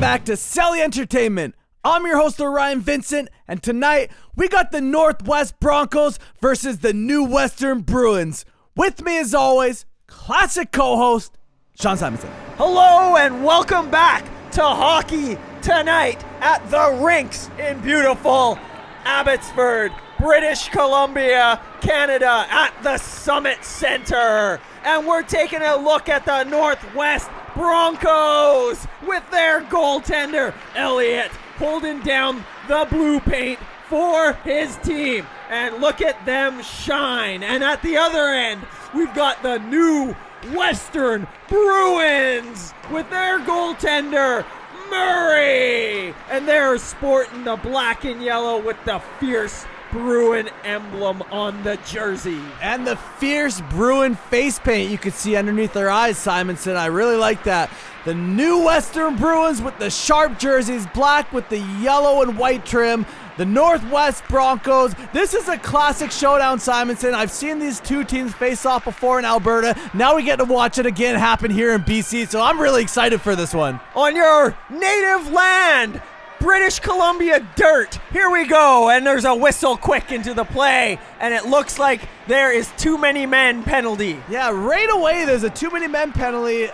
back to Celly Entertainment. I'm your host, Orion Vincent, and tonight we got the Northwest Broncos versus the New Western Bruins. With me, as always, classic co-host, Sean Simonson. Hello and welcome back to hockey tonight at the rinks in beautiful Abbotsford, British Columbia, Canada, at the Summit Center. And we're taking a look at the Northwest Broncos with their goaltender, Elliott, holding down the blue paint for his team. And look at them shine. And at the other end, we've got the New Western Bruins with their goaltender, Murray. And they're sporting the black and yellow with the fierce Bruin emblem on the jersey. And the fierce Bruin face paint you can see underneath their eyes, Simonson. I really like that. The New Western Bruins with the sharp jerseys, black with the yellow and white trim. The Northwest Broncos. This is a classic showdown, Simonson. I've seen these two teams face off before in Alberta. Now we get to watch it again happen here in BC, so I'm really excited for this one. On your native land, British Columbia dirt. Here we go, and there's a whistle quick into the play, and it looks like there is too many men penalty. Yeah, right away there's a too many men penalty.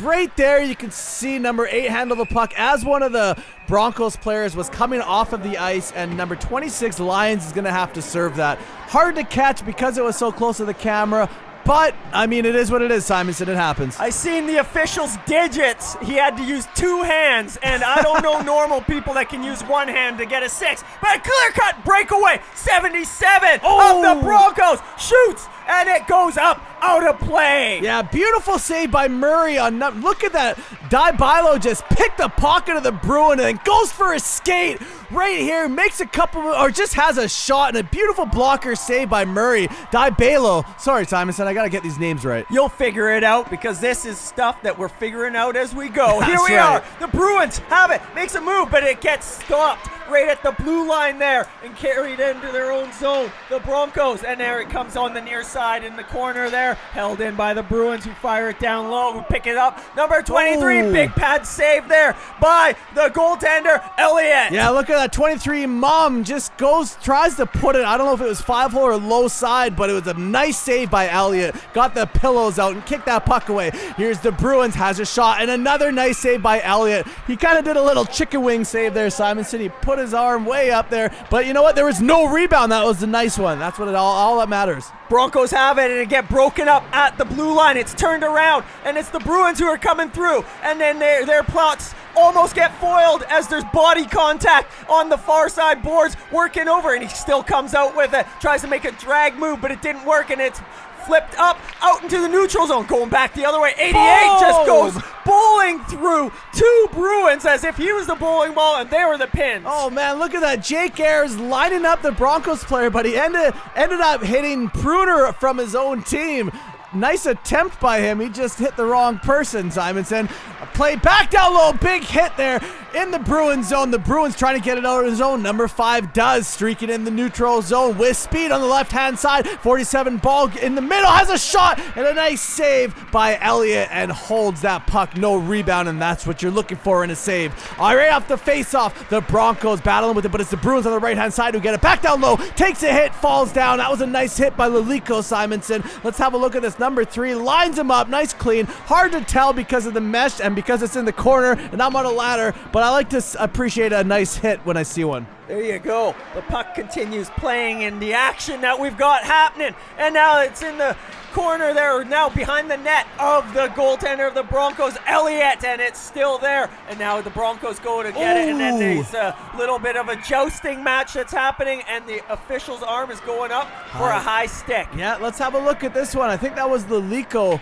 Right there you can see number 8 handle the puck as one of the Broncos players was coming off of the ice, and number 26 Lyons is going to have to serve that. Hard to catch because it was so close to the camera. But, I mean, it is what it is, Simonson. It happens. I seen the official's digits. He had to use 2 hands, and I don't know normal people that can use 1 hand to get a 6. But a clear-cut breakaway, 77 of the Broncos, shoots, and it goes up out of play. Yeah, beautiful save by Murray. Look at that. Bilo just picked the pocket of the Bruin and then goes for a skate right here, makes a couple, or just has a shot, and a beautiful blocker save by Murray. Bilo. Sorry, Simonson, I got to get these names right. You'll figure it out because this is stuff that we're figuring out as we go. Here we right. are. The Bruins have it. Makes a move, but it gets stopped right at the blue line there and carried into their own zone. The Broncos, and there it comes on the near side in the corner there. Held in by the Bruins, who fire it down low, who pick it up. Number 23, big pad save there by the goaltender, Elliott. Yeah, look at that 23 Mom just tries to put it, I don't know if it was 5-hole or low side, but it was a nice save by Elliott. Got the pillows out and kicked that puck away. Here's the Bruins, has a shot, and another nice save by Elliott. He kind of did a little chicken wing save there, Simonson. He put his arm way up there, but you know what? There was no rebound. That was the nice one. That's what all that matters. Broncos have it, and it get broken up at the blue line. It's turned around, and it's the Bruins who are coming through, and then their plots almost get foiled as there's body contact on the far side boards working over, and he still comes out with it. Tries to make a drag move, but it didn't work, and it's flipped up out into the neutral zone, going back the other way. 88 just goes bowling through 2 Bruins as if he was the bowling ball and they were the pins. Oh man, look at that. Jake Ayers lining up the Broncos player, but he ended up hitting Pruner from his own team. Nice attempt by him. He just hit the wrong person, Simonson. Play back down low. Big hit there in the Bruins zone. The Bruins trying to get it out of the zone. Number 5 does. Streaking in the neutral zone with speed on the left-hand side. 47 ball in the middle. Has a shot and a nice save by Elliott and holds that puck. No rebound, and that's what you're looking for in a save. All right, off the face-off, the Broncos battling with it, but it's the Bruins on the right-hand side who get it back down low. Takes a hit, falls down. That was a nice hit by Lalico, Simonson. Let's have a look at this. Number 3 lines him up, nice clean. Hard to tell because of the mesh and because it's in the corner and I'm on a ladder, but I like to appreciate a nice hit when I see one. There you go. The puck continues playing in the action that we've got happening, and now it's in the corner there, now behind the net of the goaltender of the Broncos, Elliott, and it's still there, and now the Broncos go to get it, and then there's a little bit of a jousting match that's happening, and the official's arm is going up for a high stick. Yeah, let's have a look at this one. I think that was Lalico.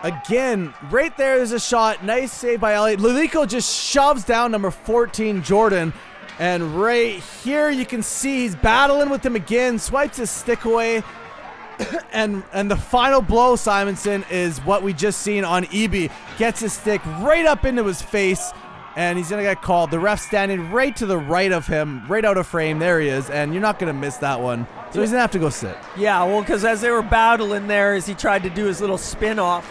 Again, right there's a shot. Nice save by Elliott. Lalico just shoves down number 14, Jordan. And right here you can see he's battling with him again. Swipes his stick away. and the final blow, Simonson, is what we just seen on EB. Gets his stick right up into his face. and he's going to get called. The ref standing right to the right of him, right out of frame. There he is, and you're not going to miss that one. So he's going to have to go sit. Yeah, well, because as they were battling there, as he tried to do his little spin-off,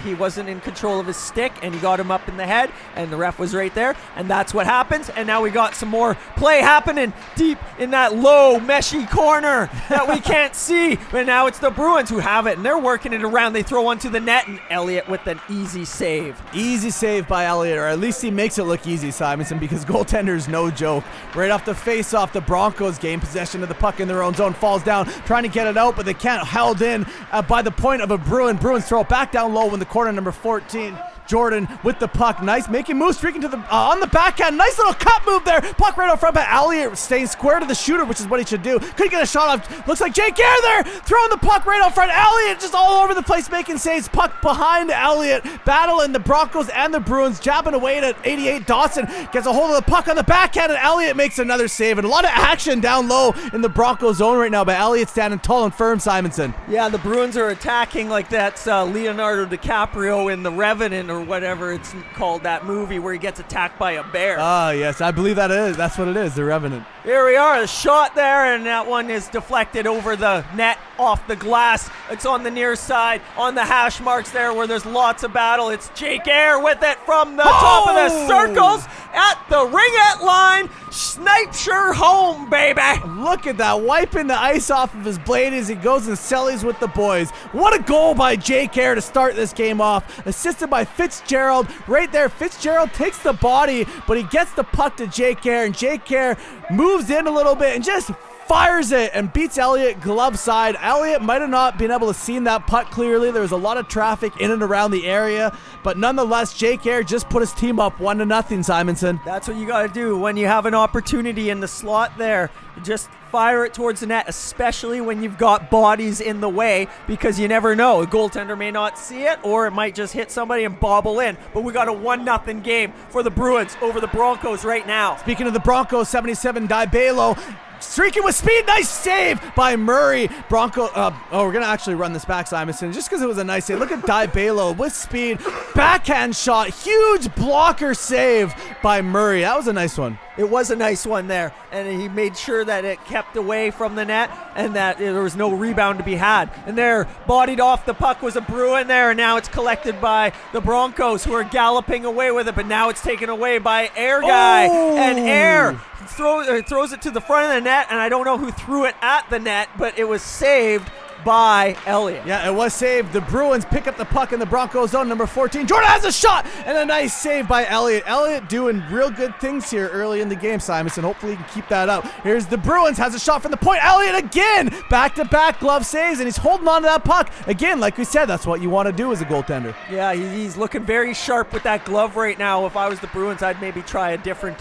he wasn't in control of his stick, and he got him up in the head, and the ref was right there, and that's what happens. And now we got some more play happening deep in that low, meshy corner that we can't see. But now it's the Bruins who have it, and they're working it around. They throw onto the net, and Elliott with an easy save. Easy save by Elliott, or at least he makes it look easy, Simonson, because goaltender's no joke. Right off the face-off, the Broncos gain possession of the puck in their own zone, falls down, trying to get it out, but they can't, held in by the point of a Bruin. Bruins throw it back down low in the corner, number 14. Jordan with the puck, nice, making moves, streaking to the on the backhand, nice little cut move there, puck right out front, but Elliott staying square to the shooter, which is what he should do. Couldn't get a shot off, looks like Jake Gare there, throwing the puck right out front. Elliott just all over the place making saves, puck behind Elliott, battling the Broncos and the Bruins, jabbing away at 88. Dawson gets a hold of the puck on the backhand, and Elliott makes another save, and a lot of action down low in the Broncos zone right now, but Elliott standing tall and firm, Simonson. Yeah, the Bruins are attacking like that's Leonardo DiCaprio in The Revenant, or whatever it's called, that movie where he gets attacked by a bear. Yes, I believe that's what it is, The Revenant. Here we are, a shot there, and that one is deflected over the net, off the glass. It's on the near side, on the hash marks there where there's lots of battle. It's Jake Gare with it from the top of the circles at the ringette line. Snipes her home, baby. Look at that, wiping the ice off of his blade as he goes and Celly's with the boys. What a goal by Jake Gare to start this game off. Assisted by Fitzgerald. Right there, Fitzgerald takes the body, but he gets the puck to Jake Gare, and Jake Gare moves in a little bit and just fires it and beats Elliott glove side. Elliott might have not been able to see that puck clearly. There was a lot of traffic in and around the area, but nonetheless, Jake Gare just put his team up 1-0, Simonson. That's what you got to do when you have an opportunity in the slot there. Just fire it towards the net, especially when you've got bodies in the way, because you never know. A goaltender may not see it, or it might just hit somebody and bobble in. But we got a 1-0 game for the Bruins over the Broncos right now. Speaking of the Broncos, 77 Dibalo streaking with speed, nice save by Murray. We're gonna actually run this back, Simonson, just because it was a nice save. Look at Dibalo with speed, backhand shot, huge blocker save by Murray. That was a nice one. It was a nice one there, and he made sure that it kept away from the net and that there was no rebound to be had. And there, bodied off the puck was a Bruin there, and now it's collected by the Broncos, who are galloping away with it, but now it's taken away by Air Guy. And Air throws it to the front of the net, and I don't know who threw it at the net, but it was saved by Elliott. Yeah, it was saved. The Bruins pick up the puck in the Broncos zone, number 14. Jordan has a shot, and a nice save by Elliott. Elliott doing real good things here early in the game, Simonson. Hopefully he can keep that up. Here's the Bruins, has a shot from the point. Elliott again, back-to-back glove saves, and he's holding on to that puck. Again, like we said, that's what you want to do as a goaltender. Yeah, he's looking very sharp with that glove right now. If I was the Bruins, I'd maybe try a different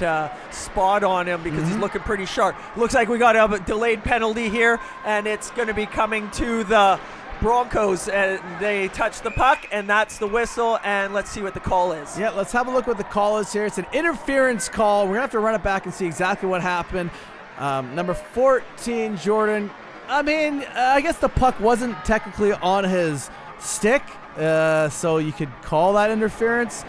spot on him, because he's looking pretty sharp. Looks like we got a delayed penalty here, and it's going to be coming to the Broncos, and they touch the puck, and that's the whistle, and let's see what the call is. Yeah, let's have a look what the call is here. It's an interference call. We're gonna have to run it back and see exactly what happened. Number 14, Jordan, I guess the puck wasn't technically on his stick, so you could call that interference.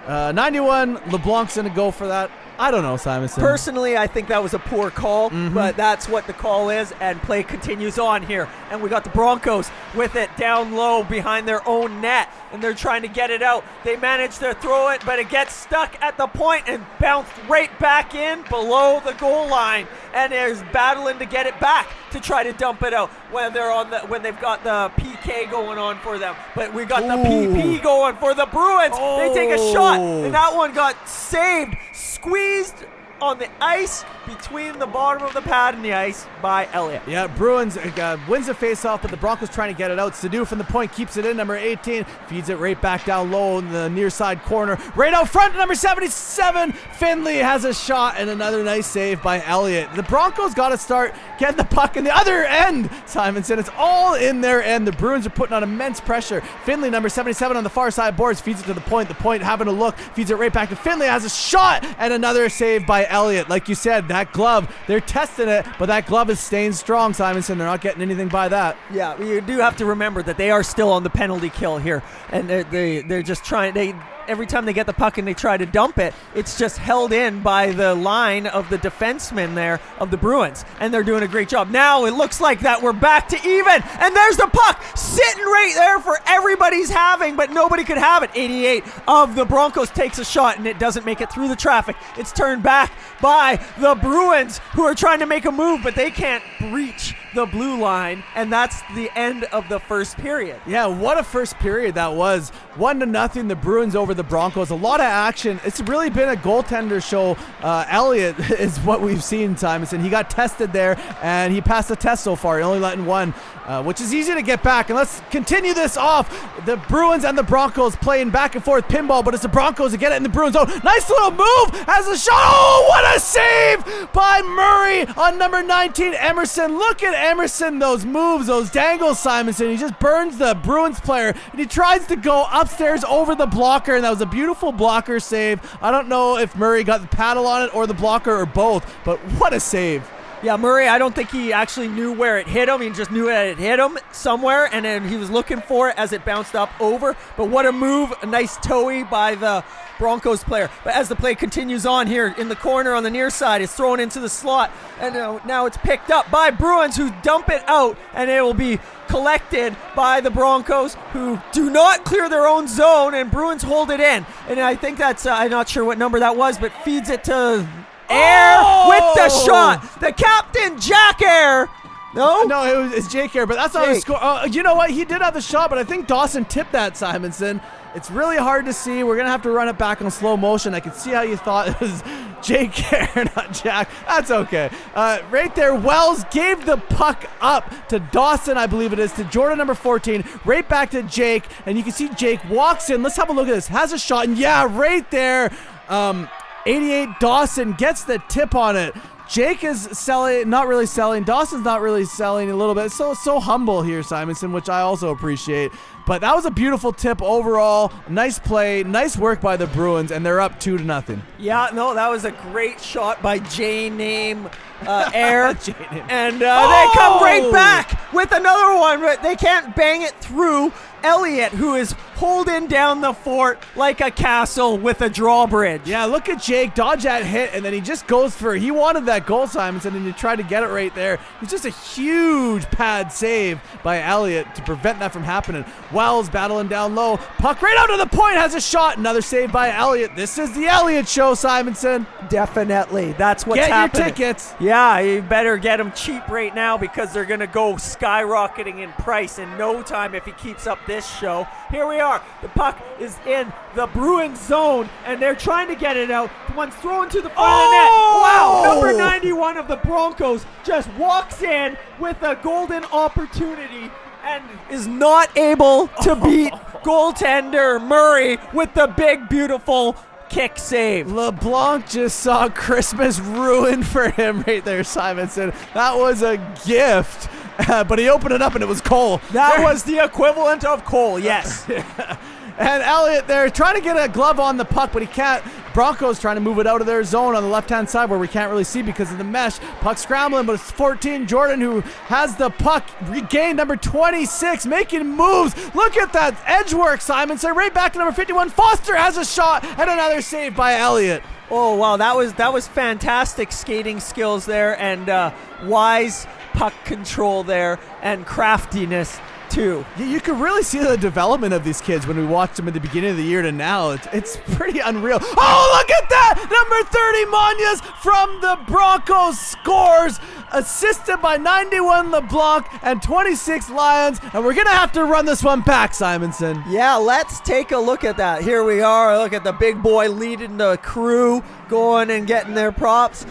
91, LeBlanc's gonna go for that. I don't know, Simonson. Personally, I think that was a poor call, but that's what the call is, and play continues on here. And we got the Broncos with it down low behind their own net, and they're trying to get it out. They manage to throw it, but it gets stuck at the point and bounced right back in below the goal line, and there's battling to get it back to try to dump it out when they've got the PK going on for them. But we got the PP going for the Bruins. They take a shot, and that one got saved, squeezed on the ice between the bottom of the pad and the ice by Elliott. Yeah, Bruins wins the faceoff, but the Broncos trying to get it out. Sadu from the point keeps it in. Number 18 feeds it right back down low in the near side corner. Right out front, number 77, Finley has a shot, and another nice save by Elliott. The Broncos got to start getting the puck in the other end, Simonson. It's all in their end. The Bruins are putting on immense pressure. Finley, number 77 on the far side boards, feeds it to the point. The point having a look, feeds it right back to Finley, has a shot, and another save by Elliott. Like you said, that glove, they're testing it, but that glove is staying strong, Simonson. They're not getting anything by that. Yeah, you do have to remember that they are still on the penalty kill here, and they're just trying. every time they get the puck and they try to dump it, it's just held in by the line of the defensemen there of the Bruins, and they're doing a great job. Now it looks like that we're back to even, and there's the puck sitting right there for everybody's having, but nobody could have it. 88 of the Broncos takes a shot, and it doesn't make it through the traffic. It's turned back by the Bruins, who are trying to make a move, but they can't breach the blue line, and that's the end of the first period. Yeah, what a first period that was. 1-0, the Bruins over the Broncos. A lot of action. It's really been a goaltender show. Elliott is what we've seen, Simonson. He got tested there, and he passed the test so far. He only let in one, which is easy to get back. And let's continue this off. The Bruins and the Broncos playing back and forth pinball, but it's the Broncos that get it in the Bruins zone. Nice little move as a shot. Oh, what a save by Murray on number 19, Emerson. Look at Emerson, those moves, those dangles, Simonson. He just burns the Bruins player, and he tries to go upstairs over the blocker, and that was a beautiful blocker save. I don't know if Murray got the paddle on it or the blocker or both, but what a save. Yeah, Murray, I don't think he actually knew where it hit him. He just knew that it hit him somewhere, and then he was looking for it as it bounced up over. But what a move, a nice toey by the Broncos player. But as the play continues on here in the corner on the near side, it's thrown into the slot, and now it's picked up by Bruins, who dump it out, and it will be collected by the Broncos, who do not clear their own zone, and Bruins hold it in. And I think that's, I'm not sure what number that was, but feeds it to Air with the shot. The captain, Jack Air. No, it's Jake Air, but that's not the score. You know what? He did have the shot, but I think Dawson tipped that, Simonson. It's really hard to see. We're going to have to run it back on slow motion. I can see how you thought it was Jake Air, not Jack. That's okay. Right there, Wells gave the puck up to Dawson, I believe it is, to Jordan number 14, right back to Jake, and you can see Jake walks in. Let's have a look at this. Has a shot, and yeah, right there, 88 Dawson gets the tip on it. Jake is selling, not really selling. Dawson's not really selling a little bit. So humble here, Simonson, which I also appreciate. But that was a beautiful tip overall. Nice play, nice work by the Bruins, and they're up 2-0. Yeah, no, that was a great shot by J-Name Air. And they come right back with another one, but they can't bang it through Elliott, who is holding down the fort like a castle with a drawbridge. Yeah, look at Jake dodge that hit, and then he just goes for it. He wanted that goal, Simonson, and he tried to get it right there. It's just a huge pad save by Elliott to prevent that from happening. Wells battling down low. Puck right out to the point, has a shot. Another save by Elliott. This is the Elliott show, Simonson. Definitely. That's what's happening. Get your tickets. Yeah, you better get them cheap right now, because they're going to go skyrocketing in price in no time if he keeps up this show. Here we are. The puck is in the Bruins zone, and they're trying to get it out. The one's thrown to the front of the net. Wow, number 91 of the Broncos just walks in with a golden opportunity and is not able to beat goaltender Murray with the big, beautiful kick save. LeBlanc just saw Christmas ruined for him right there, Simonson. That was a gift. But he opened it up and it was Cole. That was the equivalent of Cole, yes. And Elliott there trying to get a glove on the puck, but he can't. Broncos trying to move it out of their zone on the left-hand side where we can't really see because of the mesh. Puck scrambling, but it's 14 Jordan who has the puck. Regained number 26, making moves. Look at that edge work, Simonson. Right back to number 51. Foster has a shot and another save by Elliott. Oh, wow, that was fantastic skating skills there, and wise puck control there, and craftiness too. You can really see the development of these kids when we watched them at the beginning of the year to now. It's pretty unreal. Oh, look at that! Number 30, Monias from the Broncos scores, assisted by 91 LeBlanc and 26 Lions. And we're going to have to run this one back, Simonson. Yeah, let's take a look at that. Here we are. Look at the big boy leading the crew, going and getting their props.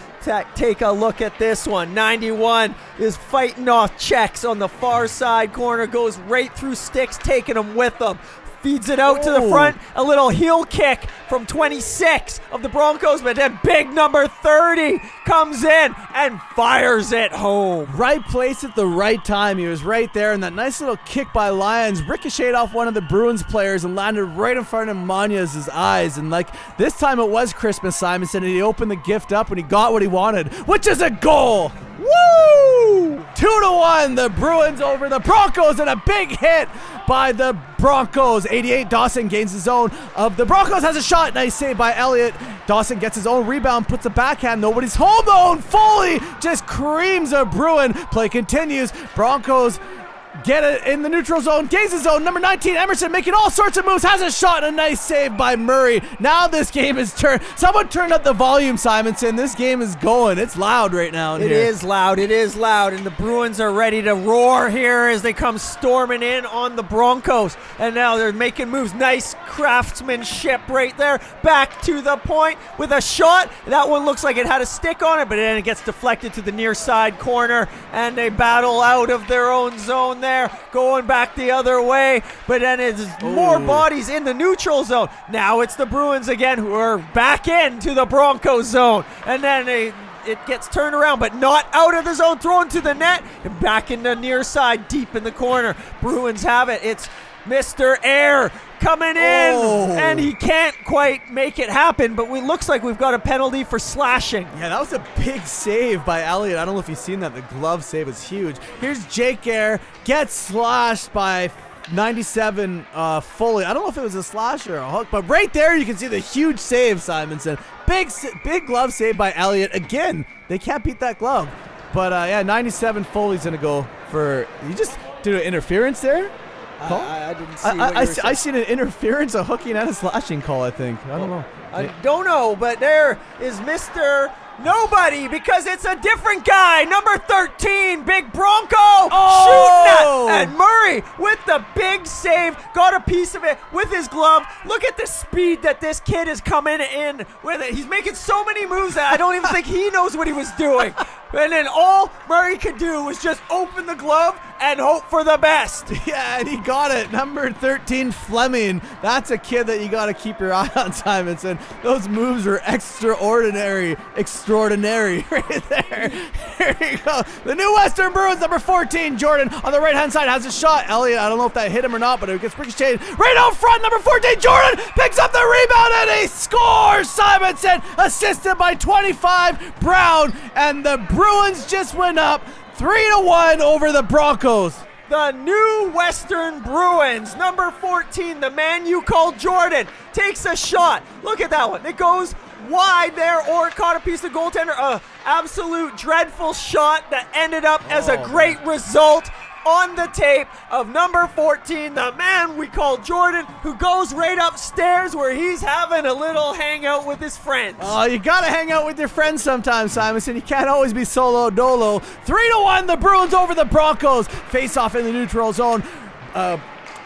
Take a look at this one. 91 is fighting off checks on the far side corner, goes right through sticks, taking them with them. Feeds it out to the front. A little heel kick from 26 of the Broncos, but then big number 30 comes in and fires it home. Right place at the right time. He was right there, and that nice little kick by Lions ricocheted off one of the Bruins players and landed right in front of Monias' eyes. And like this time it was Christmas, Simonson, and he opened the gift up and he got what he wanted, which is a goal. Woo! 2-1, the Bruins over the Broncos, and a big hit by the Broncos. 88, Dawson gains his own of the Broncos, has a shot. Nice save by Elliott. Dawson gets his own rebound, puts a backhand. Nobody's home though, and Foley just creams a Bruin. Play continues. Broncos get it in the neutral zone, gains his own. Number 19, Emerson, making all sorts of moves, has a shot and a nice save by Murray. Now this game is turned. Someone turned up the volume, Simonson. This game is going. It's loud right now in here. It is loud, and the Bruins are ready to roar here as they come storming in on the Broncos. And now they're making moves. Nice craftsmanship right there. Back to the point with a shot. That one looks like it had a stick on it, but then it gets deflected to the near side corner, and they battle out of their own zone there, going back the other way, but then it's more bodies in the neutral zone. Now it's the Bruins again who are back into the Broncos zone, and then it gets turned around, but not out of the zone, thrown to the net, and back in the near side, deep in the corner. Bruins have it. It's Mr. Air coming in, and he can't quite make it happen, but it looks like we've got a penalty for slashing. Yeah, that was a big save by Elliott. I don't know if you've seen that. The glove save was huge. Here's Jake Air, gets slashed by 97 Foley. I don't know if it was a slash or a hook, but right there you can see the huge save, Simonson. Big glove save by Elliott. Again, they can't beat that glove. But yeah, 97 Foley's going to go for, you just did an interference there? I didn't see I seen an interference, a hooking, and a slashing call, I think. I don't know. I don't know, but there is Mr. Nobody, because it's a different guy. Number 13, Big Bronco, shooting at, and Murray with the big save, got a piece of it with his glove. Look at the speed that this kid is coming in with it. He's making so many moves that I don't even think he knows what he was doing. And then all Murray could do was just open the glove and hope for the best. Yeah, and he got it. Number 13, Fleming. That's a kid that you got to keep your eye on, Simonson. Those moves are extraordinary right there. Here you go. The new Western Bruins, number 14, Jordan, on the right-hand side, has a shot. Elliott, I don't know if that hit him or not, but it gets ricocheted right out front. Number 14, Jordan, picks up the rebound, and he scores. Simonson, assisted by 25, Brown, and the Bruins just went up 3-1 over the Broncos. The new Western Bruins, number 14, the man you call Jordan, takes a shot. Look at that one. It goes wide there, or it caught a piece of goaltender. Absolute dreadful shot that ended up as a great result on the tape of number 14, the man we call Jordan, who goes right upstairs where he's having a little hangout with his friends. Oh, you gotta hang out with your friends sometimes, Simonson. You can't always be solo dolo. 3-1, the Bruins over the Broncos. Face off in the neutral zone.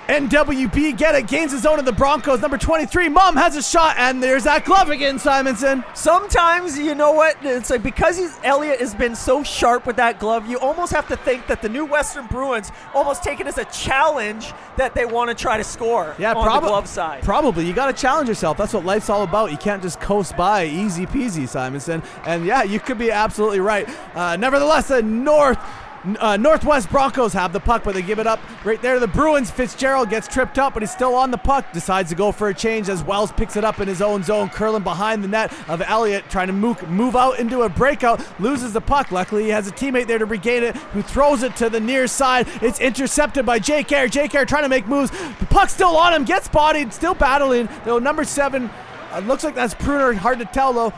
NWB gains his own in the Broncos. Number 23, Mum has a shot, and there's that glove again, Simonson. Sometimes, you know what, it's like because Elliott has been so sharp with that glove, you almost have to think that the new Western Bruins almost take it as a challenge that they want to try to score on the glove side. Probably. You got to challenge yourself. That's what life's all about. You can't just coast by easy peasy, Simonson. And yeah, you could be absolutely right. Nevertheless, the Northwest Broncos have the puck, but they give it up right there to the Bruins. Fitzgerald gets tripped up, but he's still on the puck. Decides to go for a change as Wells picks it up in his own zone, curling behind the net of Elliott, trying to move out into a breakout. Loses the puck. Luckily, he has a teammate there to regain it, who throws it to the near side. It's intercepted by Jake Air. Jake Air trying to make moves. The puck's still on him. Gets bodied. Still battling. Though number 7, looks like that's Pruner. Hard to tell though.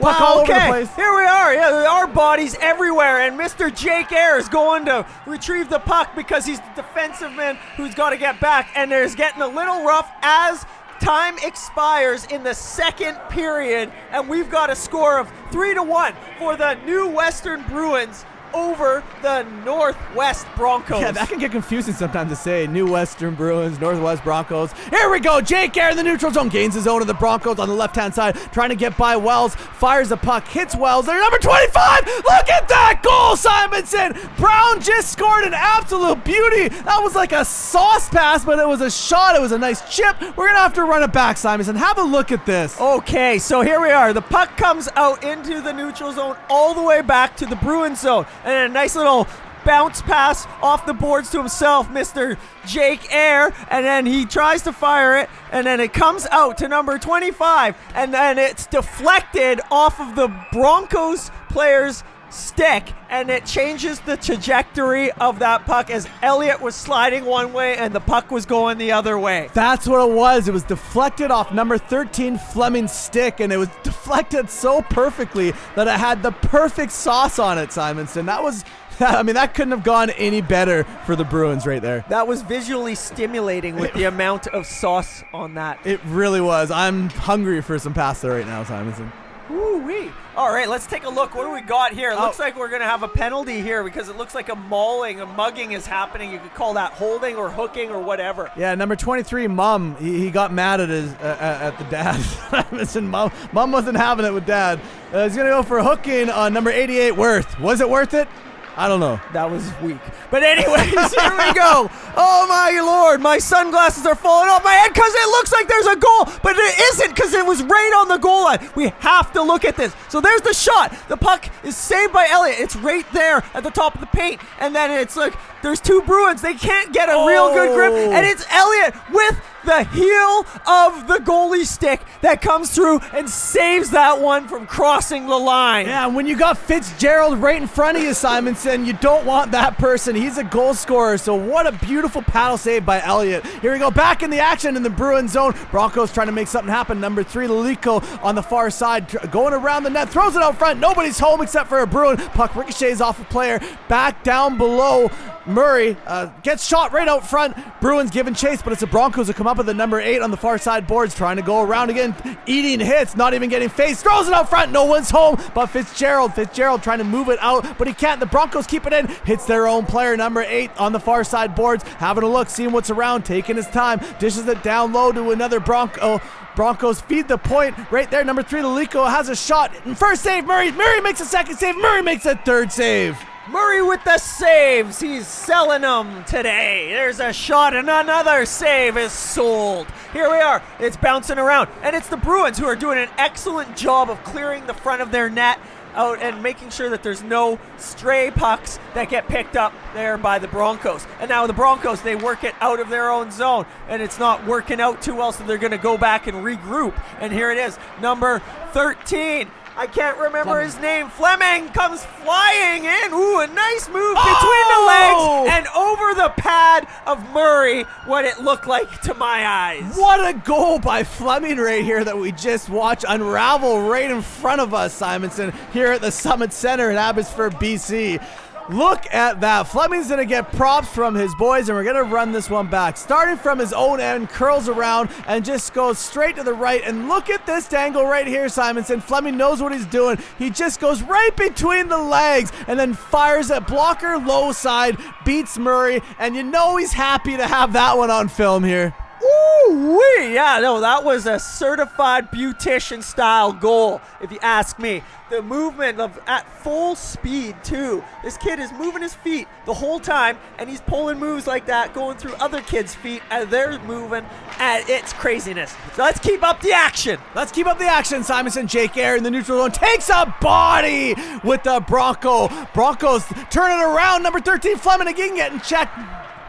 Puck all over the place. Here we are. Yeah, there are bodies everywhere, and Mr. Jake Air is going to retrieve the puck because he's the defensive man who's got to get back, and there's getting a little rough as time expires in the second period, and we've got a score of 3-1 for the new Western Bruins over the Northwest Broncos. Yeah, that can get confusing sometimes to say. New Western Bruins, Northwest Broncos. Here we go. Jake Air in the neutral zone gains his own of the Broncos on the left-hand side, trying to get by Wells. Fires the puck, hits Wells. There's number 25. Look at that goal, Simonson. Brown just scored an absolute beauty. That was like a sauce pass, but it was a shot. It was a nice chip. We're going to have to run it back, Simonson. Have a look at this. Okay, so here we are. The puck comes out into the neutral zone all the way back to the Bruins zone. And a nice little bounce pass off the boards to himself, Mr. Jake Air, and then he tries to fire it, and then it comes out to number 25, and then it's deflected off of the Broncos player's stick, and it changes the trajectory of that puck as Elliott was sliding one way and the puck was going the other way. That's what it was. It was deflected off number 13 Fleming's stick, and it was deflected so perfectly that it had the perfect sauce on it, Simonson. That couldn't have gone any better for the Bruins right there. That was visually stimulating with the amount of sauce on that. It really was. I'm hungry for some pasta right now, Simonson. Woo-wee. All right, let's take a look. What do we got here? It looks like we're going to have a penalty here because it looks like a mugging is happening. You could call that holding or hooking or whatever. Yeah, number 23, Mum, he got mad at at the dad. Listen, Mum wasn't having it with Dad. He's going to go for hooking on number 88, Worth. Was it worth it? I don't know. That was weak. But anyways, here we go. Oh my Lord, my sunglasses are falling off my head because it looks like there's a goal, but it isn't because it was right on the goal line. We have to look at this. So there's the shot. The puck is saved by Elliott. It's right there at the top of the paint. And then it's like there's two Bruins. They can't get a real good grip. And it's Elliott with the heel of the goalie stick that comes through and saves that one from crossing the line. Yeah, when you got Fitzgerald right in front of you, Simonson, you don't want that person. He's a goal scorer, so what a beautiful paddle save by Elliott. Here we go, back in the action in the Bruins zone. Broncos trying to make something happen. Number 3, Lalico on the far side, going around the net, throws it out front. Nobody's home except for a Bruin. Puck ricochets off a player, back down below. Murray gets shot right out front. Bruins giving chase, but it's the Broncos who come up with the number 8 on the far side boards, trying to go around again, eating hits, not even getting faced, throws it out front, no one's home but Fitzgerald trying to move it out, but he can't. The Broncos keep it in, hits their own player, number 8 on the far side boards, having a look, seeing what's around, taking his time, dishes it down low to another Bronco. Broncos feed the point right there. Number 3, Lalico has a shot. First save, Murray makes a second save, Murray makes a third save. Murray with the saves. He's selling them today. There's a shot and another save is sold. Here we are. It's bouncing around. And it's the Bruins who are doing an excellent job of clearing the front of their net out and making sure that there's no stray pucks that get picked up there by the Broncos. And now the Broncos, they work it out of their own zone. And it's not working out too well, so they're going to go back and regroup. And here it is. Number 13. I can't remember his name. Fleming comes flying in. Ooh, a nice move between the legs and over the pad of Murray, what it looked like to my eyes. What a goal by Fleming right here that we just watched unravel right in front of us, Simonson, here at the Summit Center in Abbotsford, BC. Look at that. Fleming's going to get props from his boys, and we're going to run this one back. Starting from his own end, curls around, and just goes straight to the right. And look at this angle right here, Simonson. Fleming knows what he's doing. He just goes right between the legs and then fires a blocker low side, beats Murray, and you know he's happy to have that one on film here. Ooh-wee! Yeah, no, that was a certified beautician-style goal, if you ask me. The movement of at full speed, too. This kid is moving his feet the whole time, and he's pulling moves like that, going through other kids' feet as they're moving, and it's craziness. So let's keep up the action. Let's keep up the action, Simonson. Jake Eyre in the neutral zone takes a body with the Broncos turn it around. Number 13, Fleming again getting checked.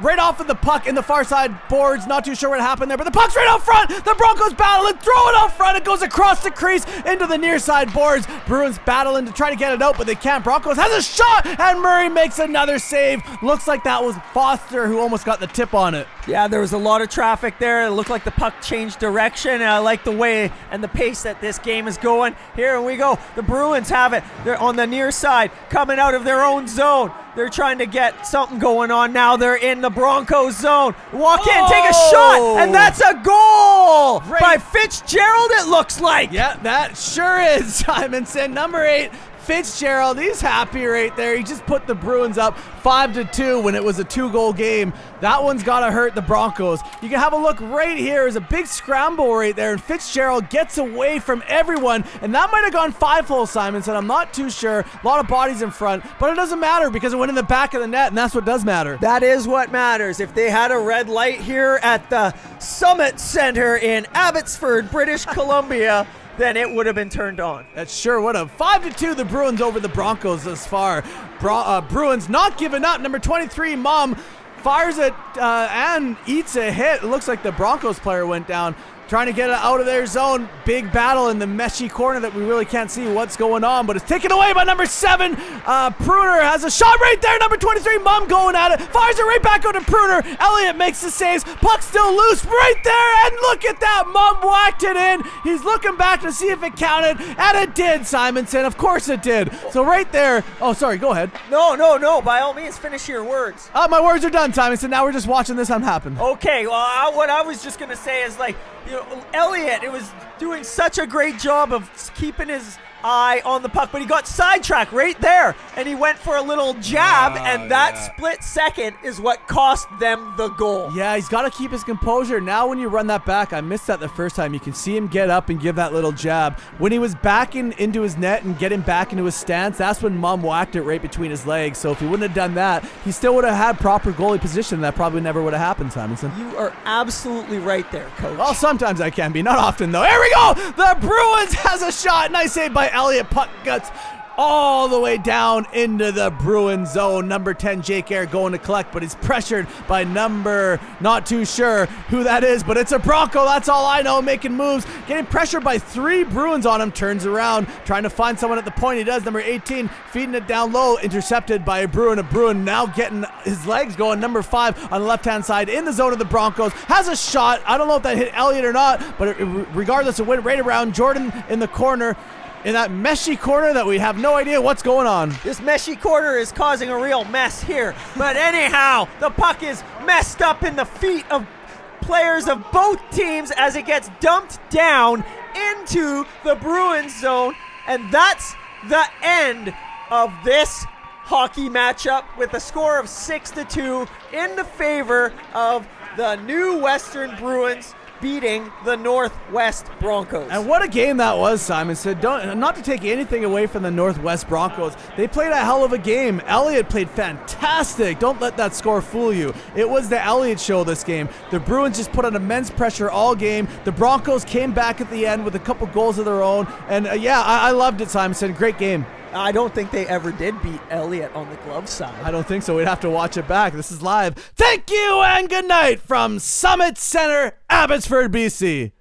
Right off of the puck in the far side boards. Not too sure what happened there, but the puck's right out front. The Broncos battle and throw it out front. It goes across the crease into the near side boards. Bruins battling to try to get it out, but they can't. Broncos has a shot, and Murray makes another save. Looks like that was Foster who almost got the tip on it. Yeah, there was a lot of traffic there. It looked like the puck changed direction. I like the way and the pace that this game is going. Here we go. The Bruins have it. They're on the near side, coming out of their own zone. They're trying to get something going on now. They're in the Broncos zone. Walk in, take a shot, and that's a goal by Fitzgerald, it looks like. Yeah, that sure is, Simonson. Number 8, Fitzgerald, he's happy right there. He just put the Bruins up 5-2 when it was a 2-goal game. That one's got to hurt the Broncos. You can have a look right here. There's a big scramble right there, and Fitzgerald gets away from everyone, and that might have gone 5-hole, Simonson. I'm not too sure. A lot of bodies in front, but it doesn't matter because it went in the back of the net, and that's what does matter. That is what matters. If they had a red light here at the Summit Center in Abbotsford, British Columbia, then it would have been turned on. That sure would have. 5-2 the Bruins over the Broncos thus far. Bruins not giving up. Number 23, Mom, fires it and eats a hit. It looks like the Broncos player went down. trying to get it out of their zone. Big battle in the meshy corner that we really can't see what's going on, but it's taken away by number 7. Pruner has a shot right there. Number 23, Mum going at it. Fires it right back out to Pruner. Elliott makes the saves. Puck still loose right there, and look at that. Mum whacked it in. He's looking back to see if it counted, and it did, Simonson. Of course it did. So right there. Oh, sorry. Go ahead. No. By all means, finish your words. My words are done, Simonson. Now we're just watching this happen. Okay, well, what I was just going to say is, like, Elliott, it was doing such a great job of keeping his eye on the puck, but he got sidetracked right there, and he went for a little jab, and that split second is what cost them the goal. Yeah, he's got to keep his composure. Now when you run that back, I missed that the first time, you can see him get up and give that little jab. When he was backing into his net and getting back into his stance, that's when Mum whacked it right between his legs. So if he wouldn't have done that, he still would have had proper goalie position. That probably never would have happened, Simonson. You are absolutely right there, Coach. Well, sometimes I can be. Not often, though. Here we go! The Bruins has a shot. Nice save by Elliott. Puck guts all the way down into the Bruins zone. Number 10, Jake Eyre, going to collect, but he's pressured by number, not too sure who that is, but it's a Bronco. That's all I know, making moves. Getting pressured by 3 Bruins on him. Turns around, trying to find someone at the point. He does. Number 18, feeding it down low. Intercepted by a Bruin. A Bruin now getting his legs going. Number 5 on the left-hand side in the zone of the Broncos. Has a shot. I don't know if that hit Elliott or not, but regardless, it went right around. Jordan in the corner. In that meshy corner that we have no idea what's going on. This meshy corner is causing a real mess here. But anyhow, the puck is messed up in the feet of players of both teams as it gets dumped down into the Bruins zone. And that's the end of this hockey matchup with a score of 6-2 in the favor of the new Western Bruins, beating the Northwest Broncos. And what a game that was, Simonson. Not to take anything away from the Northwest Broncos. They played a hell of a game. Elliott played fantastic. Don't let that score fool you. It was the Elliott show this game. The Bruins just put on immense pressure all game. The Broncos came back at the end with a couple goals of their own. And I loved it, Simonson. Great game. I don't think they ever did beat Elliott on the glove side. I don't think so. We'd have to watch it back. This is live. Thank you and good night from Summit Center, Abbotsford, BC.